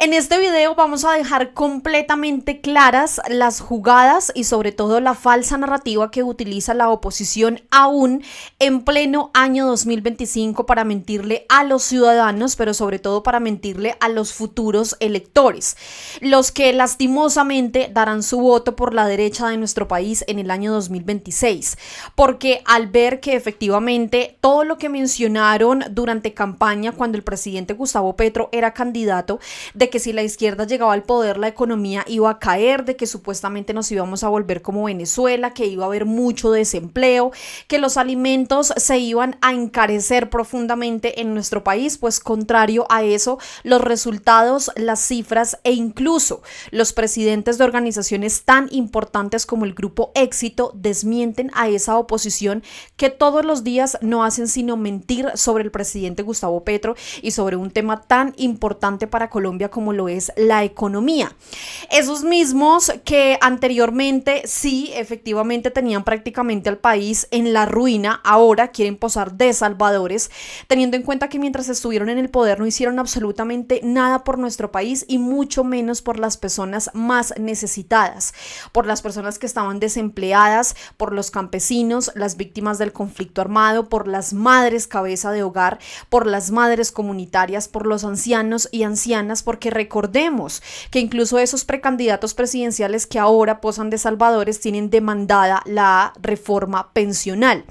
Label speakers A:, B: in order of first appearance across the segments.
A: En este video vamos a dejar completamente claras las jugadas y sobre todo la falsa narrativa que utiliza la oposición aún en pleno año 2025 para mentirle a los ciudadanos, pero sobre todo para mentirle a los futuros electores, los que lastimosamente darán su voto por la derecha de nuestro país en el año 2026, porque al ver que efectivamente todo lo que mencionaron durante campaña cuando el presidente Gustavo Petro era candidato, de que si la izquierda llegaba al poder la economía iba a caer, de que supuestamente nos íbamos a volver como Venezuela, que iba a haber mucho desempleo, que los alimentos se iban a encarecer profundamente en nuestro país, pues contrario a eso, los resultados, las cifras e incluso los presidentes de organizaciones tan importantes como el Grupo Éxito desmienten a esa oposición que todos los días no hacen sino mentir sobre el presidente Gustavo Petro y sobre un tema tan importante para Colombia como lo es la economía. Esos mismos que anteriormente sí, efectivamente tenían prácticamente al país en la ruina, ahora quieren posar de salvadores, teniendo en cuenta que mientras estuvieron en el poder no hicieron absolutamente nada por nuestro país y mucho menos por las personas más necesitadas, por las personas que estaban desempleadas, por los campesinos, las víctimas del conflicto armado, por las madres cabeza de hogar, por las madres comunitarias, por los ancianos y ancianas, porque recordemos que incluso esos precandidatos presidenciales que ahora posan de salvadores tienen demandada la reforma pensional.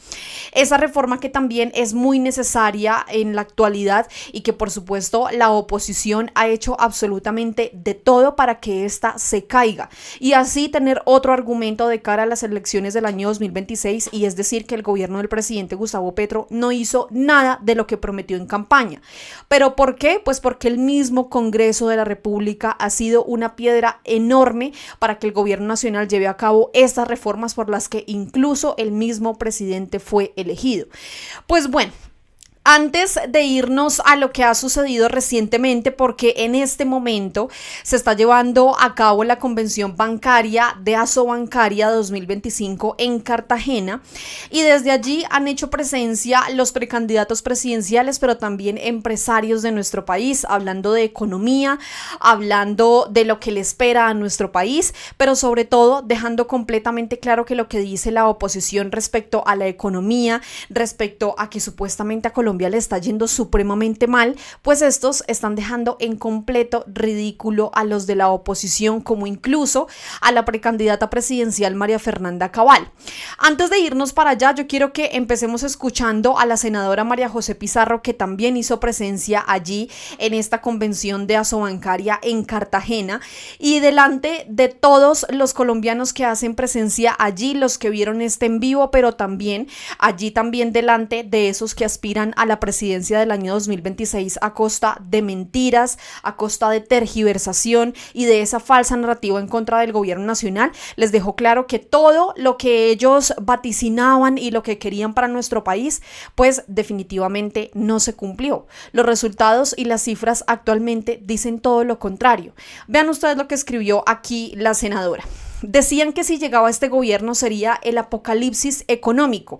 A: Esa reforma que también es muy necesaria en la actualidad y que por supuesto la oposición ha hecho absolutamente de todo para que ésta se caiga y así tener otro argumento de cara a las elecciones del año 2026, y es decir que el gobierno del presidente Gustavo Petro no hizo nada de lo que prometió en campaña. ¿Pero por qué? Pues porque el mismo Congreso de la República ha sido una piedra enorme para que el gobierno nacional lleve a cabo estas reformas por las que incluso el mismo presidente fue elegido. Pues bueno, antes de irnos a lo que ha sucedido recientemente, porque en este momento se está llevando a cabo la convención bancaria de Asobancaria 2025 en Cartagena y desde allí han hecho presencia los precandidatos presidenciales, pero también empresarios de nuestro país, hablando de economía, hablando de lo que le espera a nuestro país, pero sobre todo dejando completamente claro que lo que dice la oposición respecto a la economía, respecto a que supuestamente a Colombia le está yendo supremamente mal, pues estos están dejando en completo ridículo a los de la oposición, como incluso a la precandidata presidencial María Fernanda Cabal. Antes de irnos para allá, yo quiero que empecemos escuchando a la senadora María José Pizarro, que también hizo presencia allí en esta convención de Asobancaria en Cartagena, y delante de todos los colombianos que hacen presencia allí, los que vieron este en vivo, pero también allí también delante de esos que aspiran a la presidencia del año 2026 a costa de mentiras, a costa de tergiversación y de esa falsa narrativa en contra del gobierno nacional, les dejó claro que todo lo que ellos vaticinaban y lo que querían para nuestro país, pues definitivamente no se cumplió. Los resultados y las cifras actualmente dicen todo lo contrario. Vean ustedes lo que escribió aquí la senadora. Decían que si llegaba este gobierno sería el apocalipsis económico,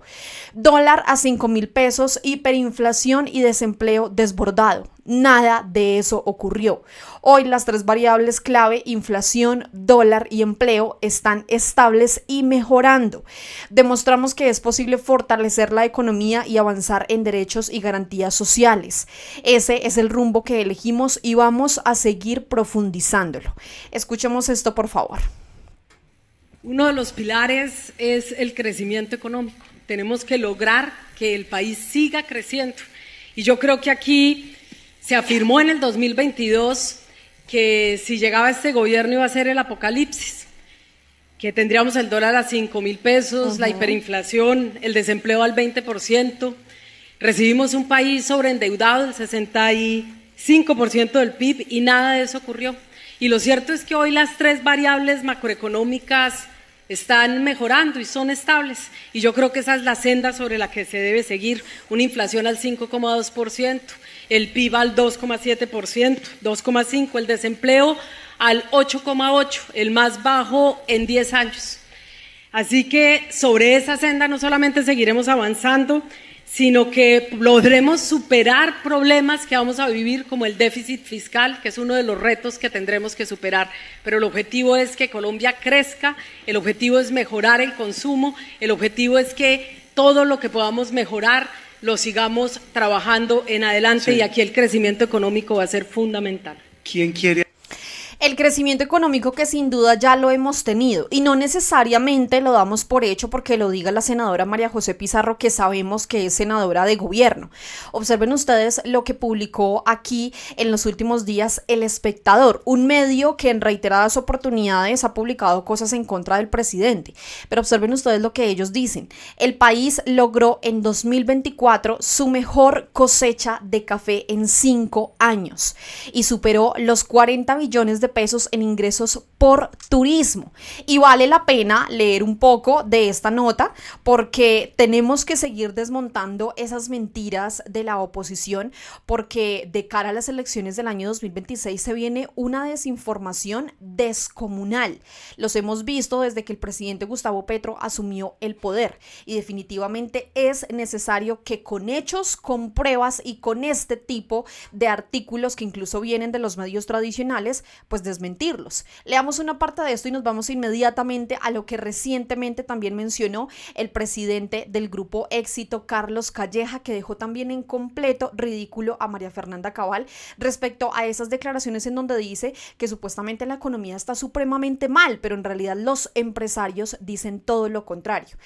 A: dólar a 5,000 pesos, hiperinflación y desempleo desbordado. Nada de eso ocurrió. Hoy las tres variables clave, inflación, dólar y empleo, están estables y mejorando. Demostramos que es posible fortalecer la economía y avanzar en derechos y garantías sociales. Ese es el rumbo que elegimos y vamos a seguir profundizándolo. Escuchemos esto, por favor.
B: Uno de los pilares es el crecimiento económico. Tenemos que lograr que el país siga creciendo. Y yo creo que aquí se afirmó en el 2022 que si llegaba este gobierno iba a ser el apocalipsis, que tendríamos el dólar a 5,000 pesos, la hiperinflación, el desempleo al 20%. Recibimos un país sobreendeudado del 65% del PIB y nada de eso ocurrió. Y lo cierto es que hoy las tres variables macroeconómicas están mejorando y son estables. Y yo creo que esa es la senda sobre la que se debe seguir. Una inflación al 5,2%, el PIB al 2,7%, 2,5%, el desempleo al 8,8%, el más bajo en 10 años. Así que sobre esa senda no solamente seguiremos avanzando, sino que logremos superar problemas que vamos a vivir como el déficit fiscal, que es uno de los retos que tendremos que superar. Pero el objetivo es que Colombia crezca, el objetivo es mejorar el consumo, el objetivo es que todo lo que podamos mejorar lo sigamos trabajando en adelante, sí. Y aquí el crecimiento económico va a ser fundamental.
C: ¿Quién quiere?
A: El crecimiento económico que sin duda ya lo hemos tenido y no necesariamente lo damos por hecho porque lo diga la senadora María José Pizarro, que sabemos que es senadora de gobierno. Observen ustedes lo que publicó aquí en los últimos días El Espectador, un medio que en reiteradas oportunidades ha publicado cosas en contra del presidente. Pero observen ustedes lo que ellos dicen. El país logró en 2024 su mejor cosecha de café en 5 años y superó los 40 billones de pesos en ingresos por turismo. Y vale la pena leer un poco de esta nota porque tenemos que seguir desmontando esas mentiras de la oposición, porque de cara a las elecciones del año 2026 se viene una desinformación descomunal. Los hemos visto desde que el presidente Gustavo Petro asumió el poder y definitivamente es necesario que con hechos, con pruebas y con este tipo de artículos que incluso vienen de los medios tradicionales, pues desmentirlos. Leamos una parte de esto y nos vamos inmediatamente a lo que recientemente también mencionó el presidente del Grupo Éxito, Carlos Calleja, que dejó también en completo ridículo a María Fernanda Cabal respecto a esas declaraciones en donde dice que supuestamente la economía está supremamente mal, pero en realidad los empresarios dicen todo lo contrario.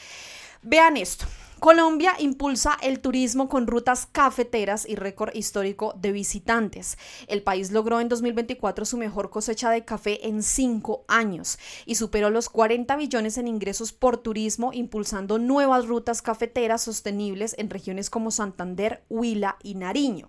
A: Vean esto. Colombia impulsa el turismo con rutas cafeteras y récord histórico de visitantes. El país logró en 2024 su mejor cosecha de café en 5 años y superó los 40 billones en ingresos por turismo, impulsando nuevas rutas cafeteras sostenibles en regiones como Santander, Huila y Nariño.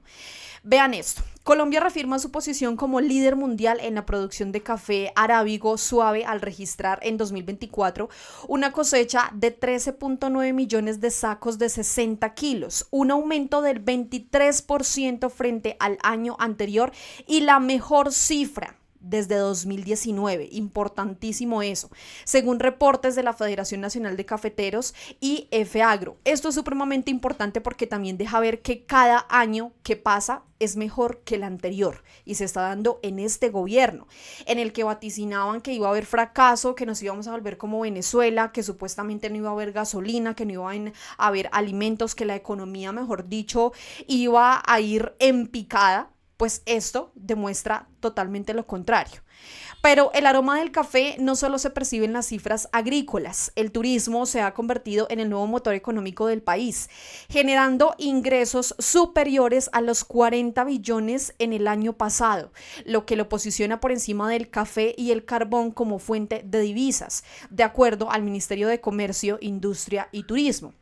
A: Vean esto. Colombia reafirma su posición como líder mundial en la producción de café arábigo suave al registrar en 2024 una cosecha de 13.9 millones de sacos de 60 kilos, un aumento del 23% frente al año anterior y la mejor cifra desde 2019, importantísimo eso, según reportes de la Federación Nacional de Cafeteros y FAGRO. Esto es supremamente importante porque también deja ver que cada año que pasa es mejor que el anterior y se está dando en este gobierno, en el que vaticinaban que iba a haber fracaso, que nos íbamos a volver como Venezuela, que supuestamente no iba a haber gasolina, que no iba a haber alimentos, que la economía, mejor dicho, iba a ir en picada. Pues esto demuestra totalmente lo contrario. Pero el aroma del café no solo se percibe en las cifras agrícolas. El turismo se ha convertido en el nuevo motor económico del país, generando ingresos superiores a los 40 billones en el año pasado, lo que lo posiciona por encima del café y el carbón como fuente de divisas, de acuerdo al Ministerio de Comercio, Industria y Turismo.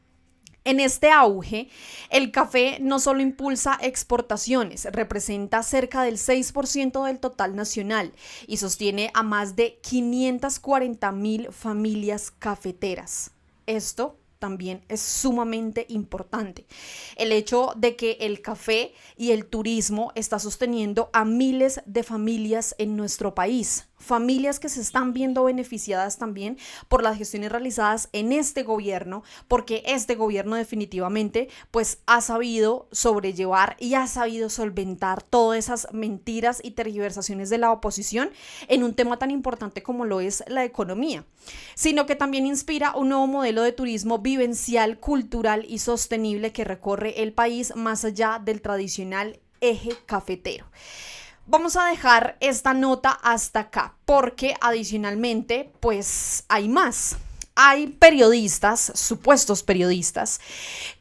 A: En este auge, el café no solo impulsa exportaciones, representa cerca del 6% del total nacional y sostiene a más de 540,000 familias cafeteras. Esto también es sumamente importante. El hecho de que el café y el turismo está sosteniendo a miles de familias en nuestro país. Familias que se están viendo beneficiadas también por las gestiones realizadas en este gobierno, porque este gobierno definitivamente pues ha sabido sobrellevar y ha sabido solventar todas esas mentiras y tergiversaciones de la oposición en un tema tan importante como lo es la economía, sino que también inspira un nuevo modelo de turismo vivencial, cultural y sostenible que recorre el país más allá del tradicional eje cafetero. Vamos a dejar esta nota hasta acá porque adicionalmente pues hay más. Hay periodistas, supuestos periodistas,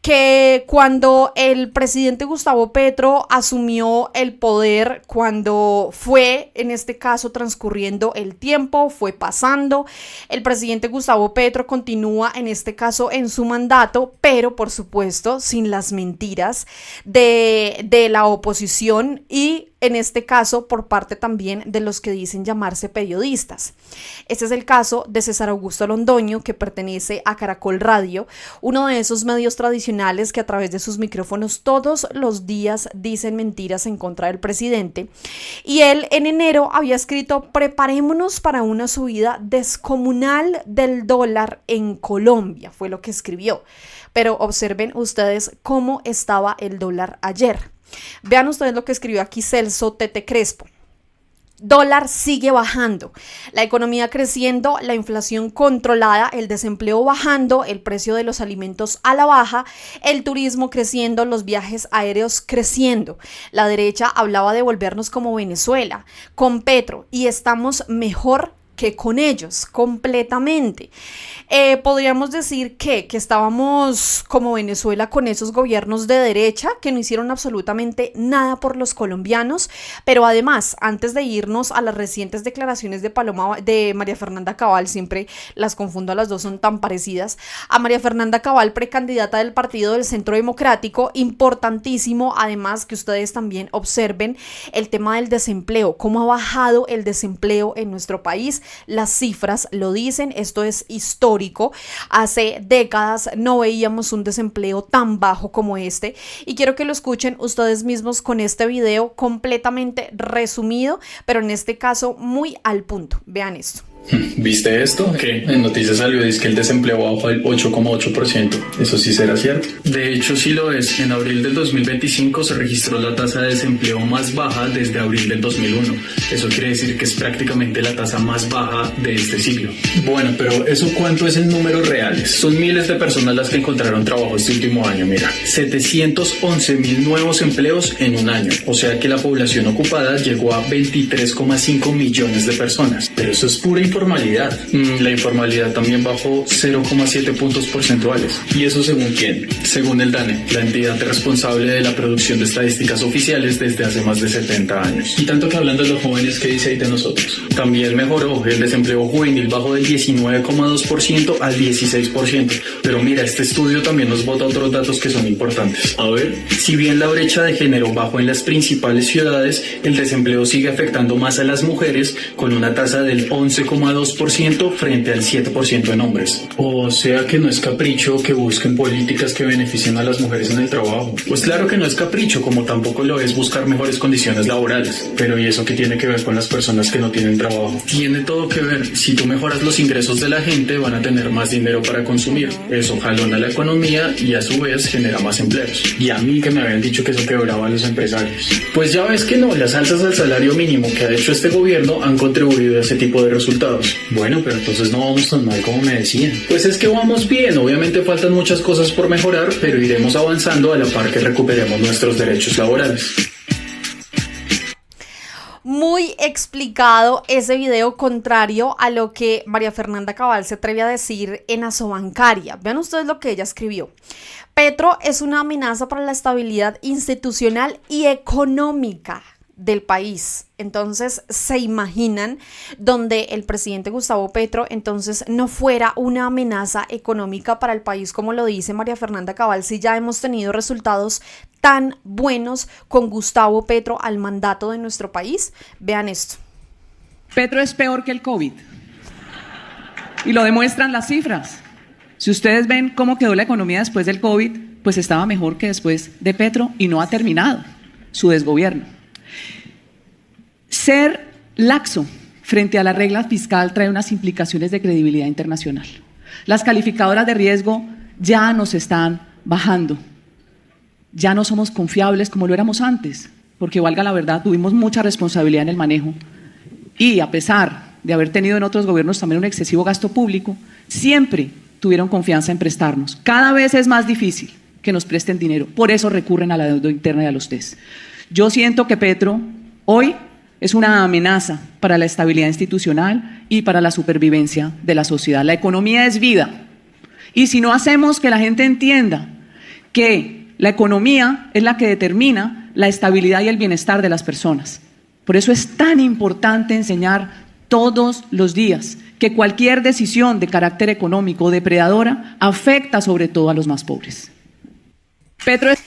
A: que cuando el presidente Gustavo Petro asumió el poder, cuando fue, en este caso, transcurriendo el tiempo, fue pasando, el presidente Gustavo Petro continúa, en este caso, en su mandato, pero por supuesto, sin las mentiras de la oposición y en este caso por parte también de los que dicen llamarse periodistas. Este es el caso de César Augusto Londoño, que pertenece a Caracol Radio, uno de esos medios tradicionales que a través de sus micrófonos todos los días dicen mentiras en contra del presidente. Y él en enero había escrito: preparémonos para una subida descomunal del dólar en Colombia, fue lo que escribió. Pero observen ustedes cómo estaba el dólar ayer. Vean ustedes lo que escribió aquí Celso Tete Crespo. Dólar sigue bajando, la economía creciendo, la inflación controlada, el desempleo bajando, el precio de los alimentos a la baja, el turismo creciendo, los viajes aéreos creciendo. La derecha hablaba de volvernos como Venezuela, con Petro, y estamos mejor que con ellos, completamente. Podríamos decir que estábamos como Venezuela con esos gobiernos de derecha que no hicieron absolutamente nada por los colombianos, pero además, antes de irnos a las recientes declaraciones de María Fernanda Cabal, siempre las confundo a las dos, son tan parecidas, a María Fernanda Cabal, precandidata del Partido del Centro Democrático, importantísimo, además que ustedes también observen el tema del desempleo, cómo ha bajado el desempleo en nuestro país. Las cifras lo dicen, esto es histórico. Hace décadas no veíamos un desempleo tan bajo como este, y quiero que lo escuchen ustedes mismos con este video completamente resumido, pero en este caso muy al punto. Vean esto.
C: ¿Viste esto? Que en noticias salió dice que el desempleo bajó al 8,8%. ¿Eso sí será cierto? De hecho, sí lo es. En abril del 2025 se registró la tasa de desempleo más baja desde abril del 2001. Eso quiere decir que es prácticamente la tasa más baja de este siglo. Bueno, pero ¿eso cuánto es en números reales? Son miles de personas las que encontraron trabajo este último año. Mira, 711,000 nuevos empleos en un año. O sea que la población ocupada llegó a 23,5 millones de personas. Pero eso es pura informalidad. La informalidad también bajó 0,7 puntos porcentuales. ¿Y eso según quién? Según el DANE, la entidad responsable de la producción de estadísticas oficiales desde hace más de 70 años. Y tanto que hablando de los jóvenes, ¿qué dice ahí de nosotros? También mejoró. El desempleo juvenil bajó del 19,2% al 16%. Pero mira, este estudio también nos bota otros datos que son importantes. A ver, si bien la brecha de género bajó en las principales ciudades, el desempleo sigue afectando más a las mujeres, con una tasa del 11,2% frente al 7% en hombres. O sea que no es capricho que busquen políticas que beneficien a las mujeres en el trabajo. Pues claro que no es capricho, como tampoco lo es buscar mejores condiciones laborales. Pero ¿y eso qué tiene que ver con las personas que no tienen trabajo? Tiene todo que ver. Si tú mejoras los ingresos de la gente, van a tener más dinero para consumir. Eso jalona la economía y a su vez genera más empleos. Y a mí que me habían dicho que eso quebraba a los empresarios. Pues ya ves que no, las alzas al salario mínimo que ha hecho este gobierno han contribuido a ese tipo de resultados. Bueno, pero entonces no vamos tan mal como me decían. Pues es que vamos bien, obviamente faltan muchas cosas por mejorar, pero iremos avanzando a la par que recuperemos nuestros derechos laborales.
A: Muy explicado ese video, contrario a lo que María Fernanda Cabal se atreve a decir en Asobancaria. Vean ustedes lo que ella escribió. Petro es una amenaza para la estabilidad institucional y económica del país. Entonces, ¿se imaginan donde el presidente Gustavo Petro entonces no fuera una amenaza económica para el país, como lo dice María Fernanda Cabal, si ya hemos tenido resultados tan buenos con Gustavo Petro al mandato de nuestro país? Vean esto.
D: Petro es peor que el COVID y lo demuestran las cifras. Si ustedes ven cómo quedó la economía después del COVID, pues estaba mejor que después de Petro y no ha terminado su desgobierno. Ser laxo frente a la regla fiscal trae unas implicaciones de credibilidad internacional. Las calificadoras de riesgo ya nos están bajando. Ya no somos confiables como lo éramos antes, porque valga la verdad, tuvimos mucha responsabilidad en el manejo y a pesar de haber tenido en otros gobiernos también un excesivo gasto público, siempre tuvieron confianza en prestarnos. Cada vez es más difícil que nos presten dinero, por eso recurren a la deuda interna y a los test. Yo siento que Petro hoy es una amenaza para la estabilidad institucional y para la supervivencia de la sociedad. La economía es vida. Y si no hacemos que la gente entienda que la economía es la que determina la estabilidad y el bienestar de las personas. Por eso es tan importante enseñar todos los días que cualquier decisión de carácter económico o depredadora afecta sobre todo a los más pobres. Petro es...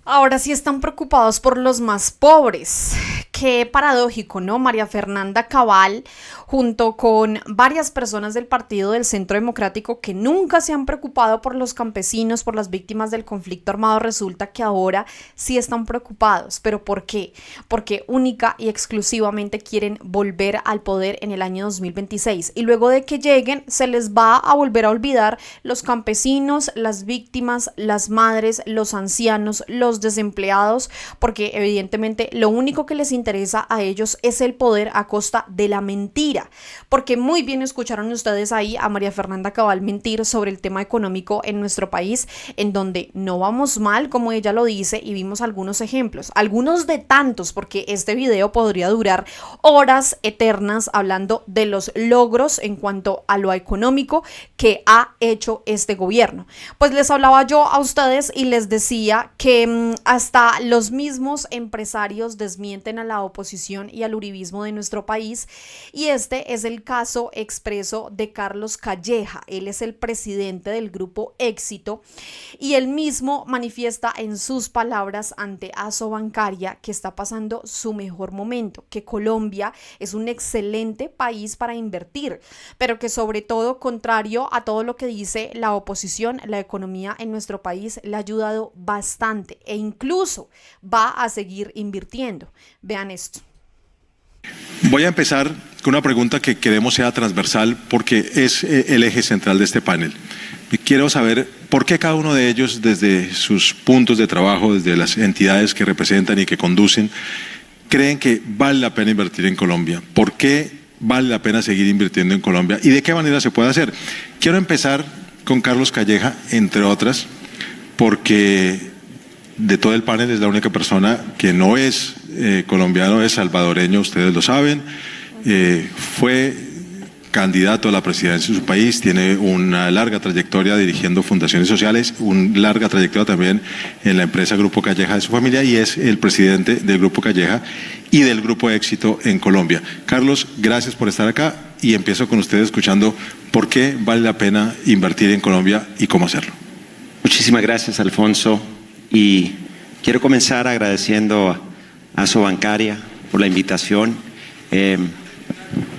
A: Ahora sí están preocupados por los más pobres. Qué paradójico, ¿no? María Fernanda Cabal, junto con varias personas del Partido del Centro Democrático que nunca se han preocupado por los campesinos, por las víctimas del conflicto armado, resulta que ahora sí están preocupados. ¿Pero por qué? Porque única y exclusivamente quieren volver al poder en el año 2026. Y luego de que lleguen, se les va a volver a olvidar los campesinos, las víctimas, las madres, los ancianos, los desempleados, porque evidentemente lo único que les interesa a ellos es el poder a costa de la mentira, porque muy bien escucharon ustedes ahí a María Fernanda Cabal mentir sobre el tema económico en nuestro país, en donde no vamos mal, como ella lo dice, y vimos algunos ejemplos, algunos de tantos, porque este video podría durar horas eternas hablando de los logros en cuanto a lo económico que ha hecho este gobierno. Pues les hablaba yo a ustedes y les decía que hasta los mismos empresarios desmienten a la oposición y al uribismo de nuestro país, y este es el caso expreso de Carlos Calleja. Él es el presidente del Grupo Éxito y él mismo manifiesta en sus palabras ante Asobancaria que está pasando su mejor momento, que Colombia es un excelente país para invertir, pero que sobre todo, contrario a todo lo que dice la oposición, la economía en nuestro país le ha ayudado bastante e incluso va a seguir invirtiendo. Vean esto.
E: Voy a empezar con una pregunta que queremos sea transversal porque es el eje central de este panel. Y quiero saber por qué cada uno de ellos, desde sus puntos de trabajo, desde las entidades que representan y que conducen, creen que vale la pena invertir en Colombia. ¿Por qué vale la pena seguir invirtiendo en Colombia? ¿Y de qué manera se puede hacer? Quiero empezar con Carlos Calleja, entre otras, porque de todo el panel es la única persona que no es colombiano, es salvadoreño, ustedes lo saben. Fue candidato a la presidencia de su país, tiene una larga trayectoria dirigiendo fundaciones sociales, una larga trayectoria también en la empresa Grupo Calleja de su familia, y es el presidente del Grupo Calleja y del Grupo Éxito en Colombia. Carlos, gracias por estar acá y empiezo con ustedes escuchando por qué vale la pena invertir en Colombia y cómo hacerlo.
F: Muchísimas gracias, Alfonso, y quiero comenzar agradeciendo a Asobancaria por la invitación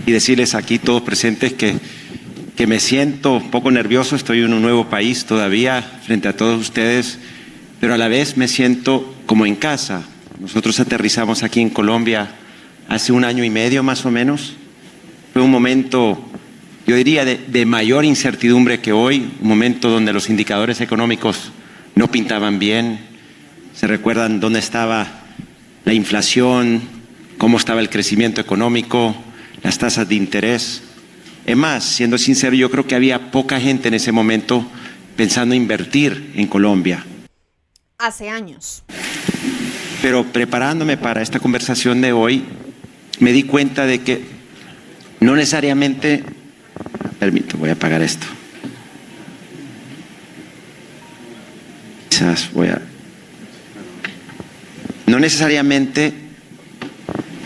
F: y decirles aquí todos presentes que me siento un poco nervioso. Estoy en un nuevo país todavía frente a todos ustedes, pero a la vez me siento como en casa. Nosotros aterrizamos aquí en Colombia hace 1 año y medio más o menos. Fue un momento, yo diría, de mayor incertidumbre que hoy, un momento donde los indicadores económicos no pintaban bien. ¿Se recuerdan dónde estaba la inflación, cómo estaba el crecimiento económico, las tasas de interés? Es más, siendo sincero, yo creo que había poca gente en ese momento pensando invertir en Colombia.
A: Hace años.
F: Pero preparándome para esta conversación de hoy, me di cuenta de que no necesariamente... voy a apagar esto. Quizás no necesariamente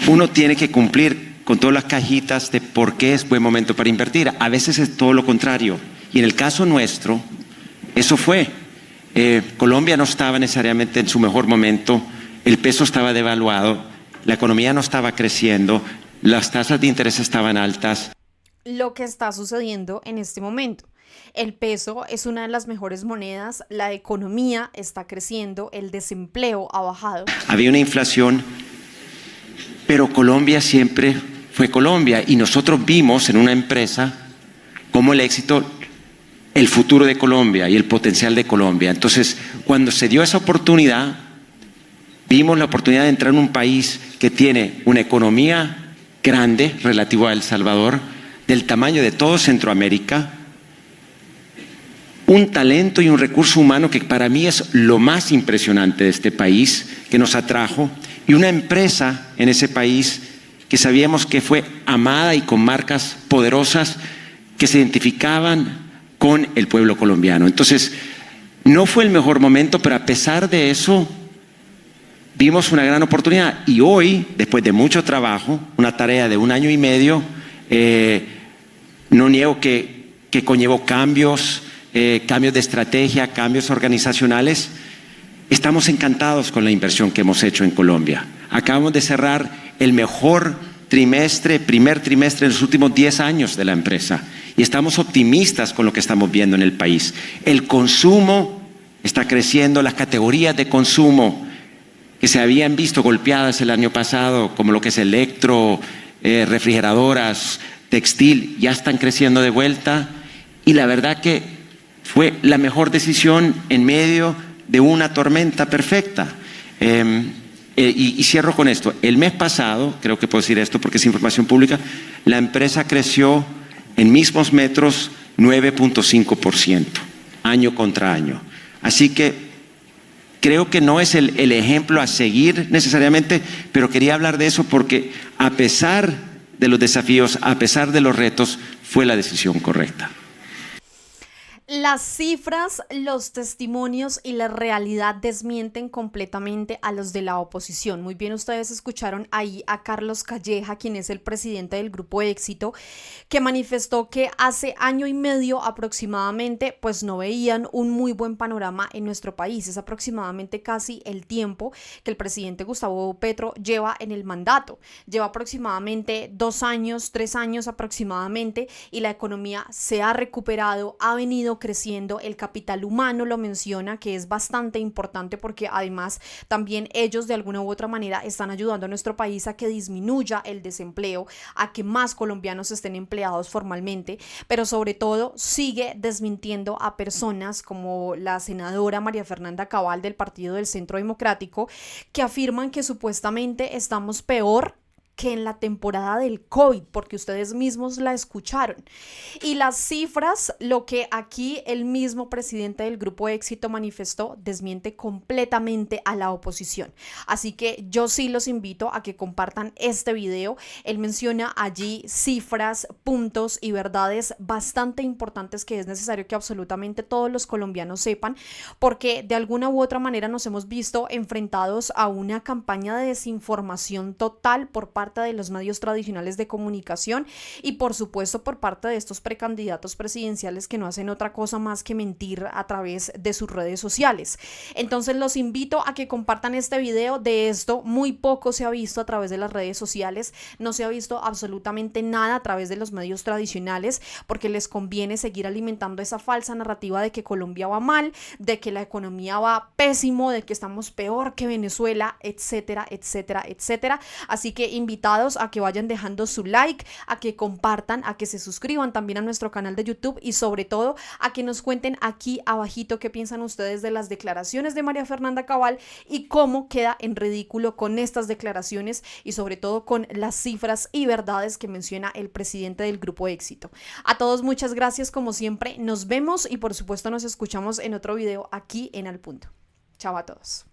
F: uno tiene que cumplir con todas las cajitas de por qué es buen momento para invertir. A veces es todo lo contrario. Y en el caso nuestro, eso fue. Colombia no estaba necesariamente en su mejor momento, el peso estaba devaluado, la economía no estaba creciendo, las tasas de interés estaban altas.
A: Lo que está sucediendo en este momento. El peso es una de las mejores monedas, la economía está creciendo, el desempleo ha bajado.
F: Había una inflación, pero Colombia siempre fue Colombia y nosotros vimos en una empresa cómo el éxito, el futuro de Colombia y el potencial de Colombia. Entonces, cuando se dio esa oportunidad, vimos la oportunidad de entrar en un país que tiene una economía grande relativo a El Salvador, del tamaño de todo Centroamérica, un talento y un recurso humano que para mí es lo más impresionante de este país, que nos atrajo, y una empresa en ese país que sabíamos que fue amada y con marcas poderosas que se identificaban con el pueblo colombiano. Entonces, no fue el mejor momento, pero a pesar de eso, vimos una gran oportunidad. Y hoy, después de mucho trabajo, una tarea de 1 año y medio, no niego que conllevó cambios de estrategia, cambios organizacionales, estamos encantados con la inversión que hemos hecho en Colombia. Acabamos de cerrar el mejor primer trimestre en los últimos 10 años de la empresa y estamos optimistas con lo que estamos viendo en el país. El consumo está creciendo, las categorías de consumo que se habían visto golpeadas el año pasado, como lo que es electro, refrigeradoras, textil, ya están creciendo de vuelta y la verdad que fue la mejor decisión en medio de una tormenta perfecta. Y cierro con esto. El mes pasado, creo que puedo decir esto porque es información pública, la empresa creció en mismos metros 9.5%, año contra año. Así que creo que no es el ejemplo a seguir necesariamente, pero quería hablar de eso porque a pesar de los desafíos, a pesar de los retos, fue la decisión correcta.
A: Las cifras, los testimonios y la realidad desmienten completamente a los de la oposición. Muy bien, ustedes escucharon ahí a Carlos Calleja, quien es el presidente del Grupo Éxito, que manifestó que hace año y medio aproximadamente, pues no veían un muy buen panorama en nuestro país. Es aproximadamente casi el tiempo que el presidente Gustavo Petro lleva en el mandato. Lleva aproximadamente 2 años, 3 años aproximadamente, y la economía se ha recuperado, ha venido creciendo, el capital humano lo menciona, que es bastante importante porque además también ellos de alguna u otra manera están ayudando a nuestro país a que disminuya el desempleo, a que más colombianos estén empleados formalmente, pero sobre todo sigue desmintiendo a personas como la senadora María Fernanda Cabal del Partido del Centro Democrático, que afirman que supuestamente estamos peor que en la temporada del COVID, porque ustedes mismos la escucharon. Y las cifras, lo que aquí el mismo presidente del Grupo Éxito manifestó, desmiente completamente a la oposición. Así que yo sí los invito a que compartan este video. Él menciona allí cifras, puntos y verdades bastante importantes que es necesario que absolutamente todos los colombianos sepan, porque de alguna u otra manera nos hemos visto enfrentados a una campaña de desinformación total por parte de los medios tradicionales de comunicación y por supuesto por parte de estos precandidatos presidenciales que no hacen otra cosa más que mentir a través de sus redes sociales. Entonces los invito a que compartan este video. De esto muy poco se ha visto a través de las redes sociales, no se ha visto absolutamente nada a través de los medios tradicionales porque les conviene seguir alimentando esa falsa narrativa de que Colombia va mal, de que la economía va pésimo, de que estamos peor que Venezuela, etcétera, etcétera, etcétera. Así que invitados a que vayan dejando su like, a que compartan, a que se suscriban también a nuestro canal de YouTube y sobre todo a que nos cuenten aquí abajito qué piensan ustedes de las declaraciones de María Fernanda Cabal y cómo queda en ridículo con estas declaraciones y sobre todo con las cifras y verdades que menciona el presidente del Grupo Éxito. A todos muchas gracias como siempre, nos vemos y por supuesto nos escuchamos en otro video aquí en Al Punto. Chao a todos.